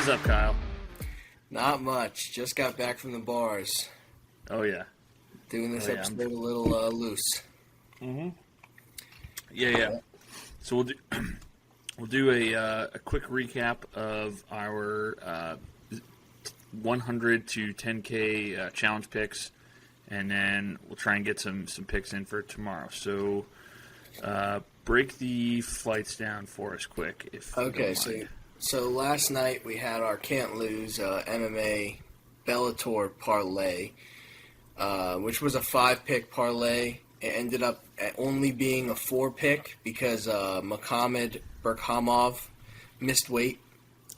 is up, Kyle? Not much. Just got back from the bars. Oh, yeah. Doing this episode a little loose. Mm-hmm. Yeah. So we'll do a quick recap of our 100 to 10K challenge picks, and then we'll try and get some picks in for tomorrow. So break the flights down for us quick, if you don't mind. So last night we had our Can't Lose MMA Bellator parlay, which was a 5-pick parlay. It ended up only being a 4-pick because Muhammad Berkhamov missed weight.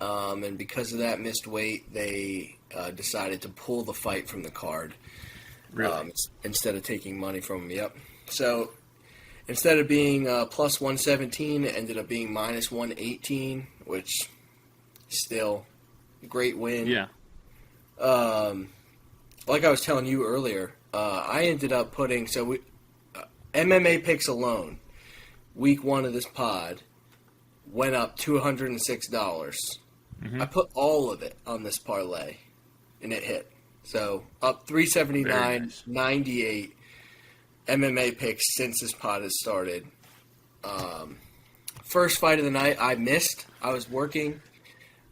And because of that missed weight, they decided to pull the fight from the card. Really? Instead of taking money from him. Yep. So instead of being plus 117, it ended up being minus 118, which still great win. Yeah. Like I was telling you earlier, I ended up putting MMA picks alone. Week 1 of this pod went up $206. Mm-hmm. I put all of it on this parlay, and it hit. So up 379.98 MMA picks since this pod has started. First fight of the night, I missed. I was working.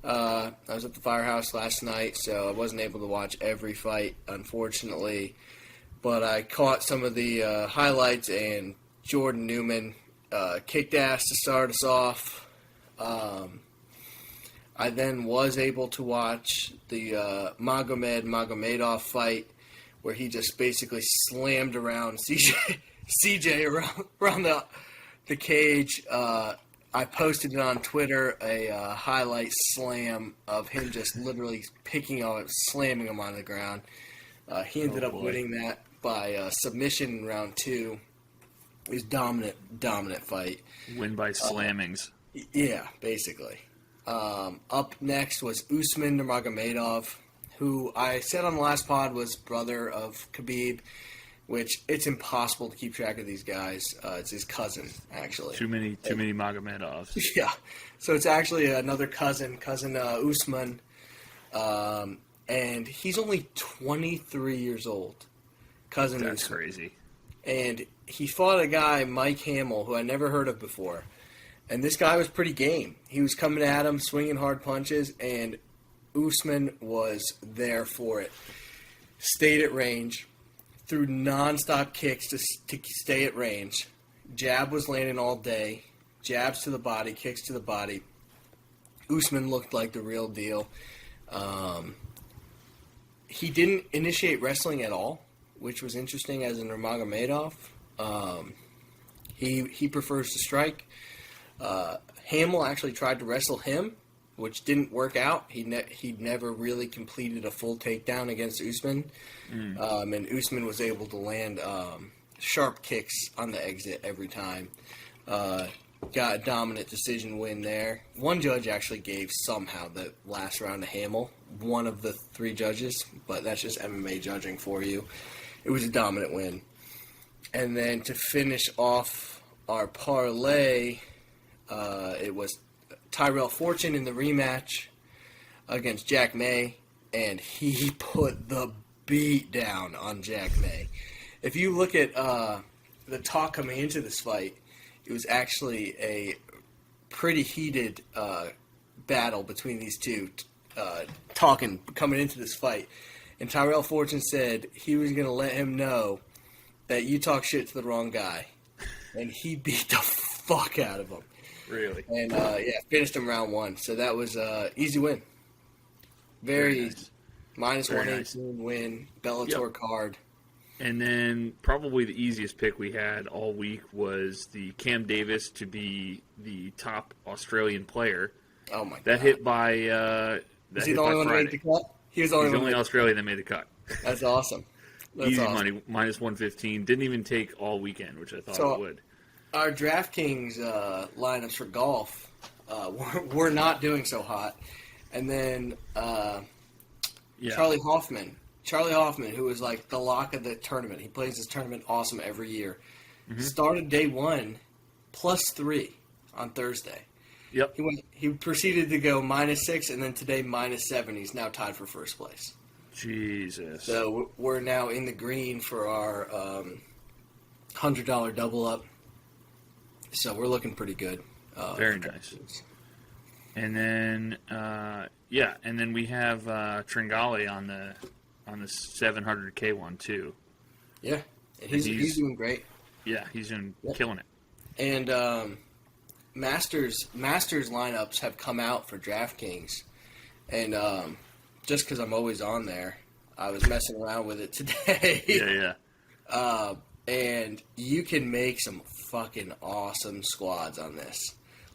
I was at the firehouse last night, so I wasn't able to watch every fight, unfortunately. But I caught some of the highlights, and Jordan Newman kicked ass to start us off. I then was able to watch the Magomedov fight, where he just basically slammed around CJ around the cage. I posted it on Twitter, a highlight slam of him just literally picking on it, slamming him on the ground. He ended up winning that by submission in round 2. It was dominant fight. Win by slammings. Yeah, basically. Up next was Usman Nurmagomedov, who I said on the last pod was brother of Khabib, which it's impossible to keep track of these guys. It's his cousin, actually. Too many Magomedovs. Yeah. So it's actually another cousin Usman. And he's only 23 years old. Cousin That's Usman. crazy. And he fought a guy, Mike Hamill, who I never heard of before. And this guy was pretty game. He was coming at him, swinging hard punches, and Usman was there for it. Stayed at range. Threw nonstop kicks to stay at range. Jab was landing all day. Jabs to the body, kicks to the body. Usman looked like the real deal. He didn't initiate wrestling at all, which was interesting as in Nurmagomedov. He prefers to strike. Hamill actually tried to wrestle him, which didn't work out. He never really completed a full takedown against Usman. And Usman was able to land sharp kicks on the exit every time. Got a dominant decision win there. One judge actually gave somehow the last round to Hamill, one of the 3 judges, but that's just MMA judging for you. It was a dominant win. And then to finish off our parlay, it was Tyrell Fortune in the rematch against Jack May, and he put the beat down on Jack May. If you look at the talk coming into this fight, it was actually a pretty heated battle between these two, talking coming into this fight. And Tyrell Fortune said he was going to let him know that you talk shit to the wrong guy. And he beat the fuck out of him. Really? And, finished him round 1. So that was easy win. Very nice. Minus Very 118 nice. win, Bellator card. And then probably the easiest pick we had all week was the Cam Davis to be the top Australian player. Oh, my God. That hit by Is he the only one that made the cut? He's the only Australian that made the cut. That's awesome. That's Easy awesome. money, minus 115. Didn't even take all weekend, which I thought it would. Our DraftKings lineups for golf were not doing so hot. And then Charlie Hoffman, who was like the lock of the tournament. He plays this tournament awesome every year. Mm-hmm. Started day 1 +3 on Thursday. Yep. He proceeded to go -6, and then today -7. He's now tied for first place. Jesus. So we're now in the green for our $100 double up. So we're looking pretty good. Very nice. And then, and then we have Tringale on the 700K one too. Yeah, and he's doing great. Yeah, he's killing it. And Masters lineups have come out for DraftKings, and just because I'm always on there, I was messing around with it today. Yeah. And you can make some fucking awesome squads on this.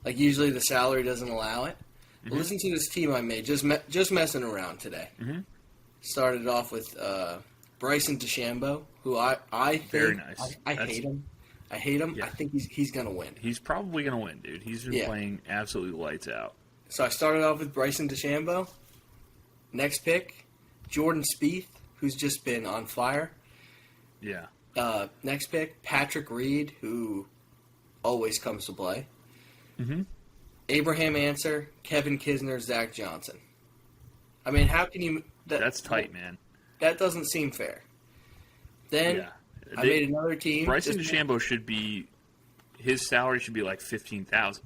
Like, usually the salary doesn't allow it. Mm-hmm. But listen to this team I made just messing around today. Mm-hmm. Started off with Bryson DeChambeau, who I think very nice. I hate him. I hate him. Yeah. I think he's gonna win. He's probably gonna win, dude. He's been playing absolutely lights out. So I started off with Bryson DeChambeau. Next pick, Jordan Spieth, who's just been on fire. Yeah. Next pick, Patrick Reed, who always comes to play. Mm-hmm. Abraham Answer, Kevin Kisner, Zach Johnson. I mean, how can you... That's tight, man. That doesn't seem fair. Then I made another team. Bryson DeChambeau should be... His salary should be like $15,000.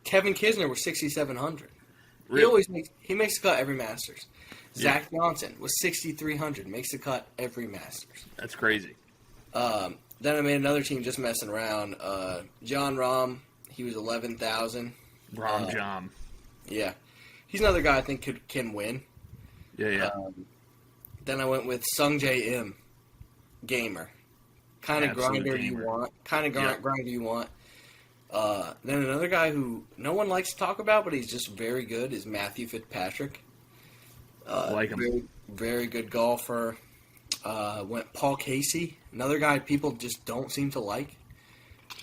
Kevin Kisner was $6,700. Really? He makes the cut every Masters. Zach Johnson was $6,300. Makes the cut every Masters. That's crazy. Then I made another team just messing around. John Rahm, he was $11,000. Rom Jom. Yeah. He's another guy I think can win. Yeah. Then I went with Sung Jae Im, gamer. Kind of grinder you want. Grinder you want. Then another guy who no one likes to talk about, but he's just very good, is Matthew Fitzpatrick. Like him. Very, very good golfer. Went Paul Casey, another guy people just don't seem to like.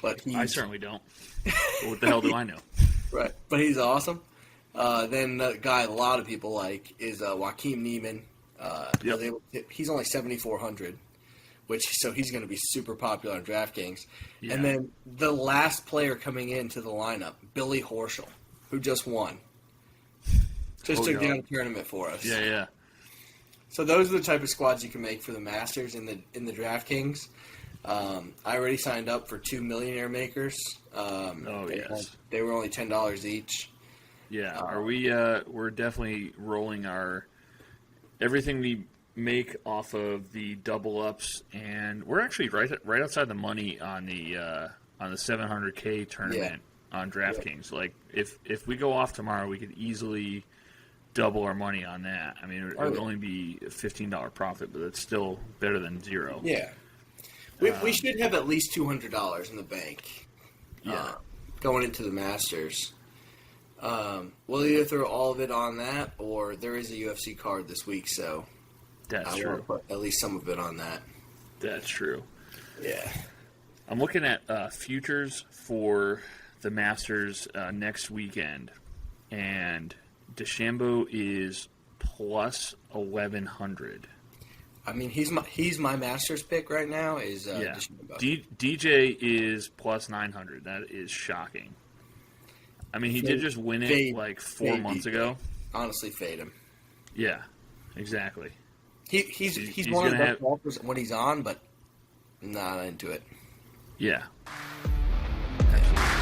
But I certainly don't. But what the hell do I know? Right, but he's awesome. Then the guy a lot of people like is Joaquin Neiman. He's only 7,400, so he's going to be super popular on DraftKings. Yeah. And then the last player coming into the lineup, Billy Horschel, who just won. Just took down a tournament for us. Yeah. So those are the type of squads you can make for the Masters in the DraftKings. I already signed up for 2 millionaire makers. They were only $10 each. Yeah, we're definitely rolling everything we make off of the double ups, and we're actually right outside the money on the 700K tournament on DraftKings. Yeah. Like if we go off tomorrow, we could easily double our money on that. I mean, it would only be a $15 profit, but it's still better than zero. Yeah. We should have at least $200 in the bank. Going into the Masters. We'll either throw all of it on that, or there is a UFC card this week, so that's true. Want to put at least some of it on that. That's true. Yeah. I'm looking at futures for the Masters next weekend, and DeChambeau is plus 1,100. I mean, he's my Masters pick right now. Is DeChambeau. DJ is plus 900. That is shocking. I mean, he did just win it like 4 months ago. Honestly, fade him. Yeah, exactly. He's one of the best golfers when he's on, but not into it. Yeah. Absolutely.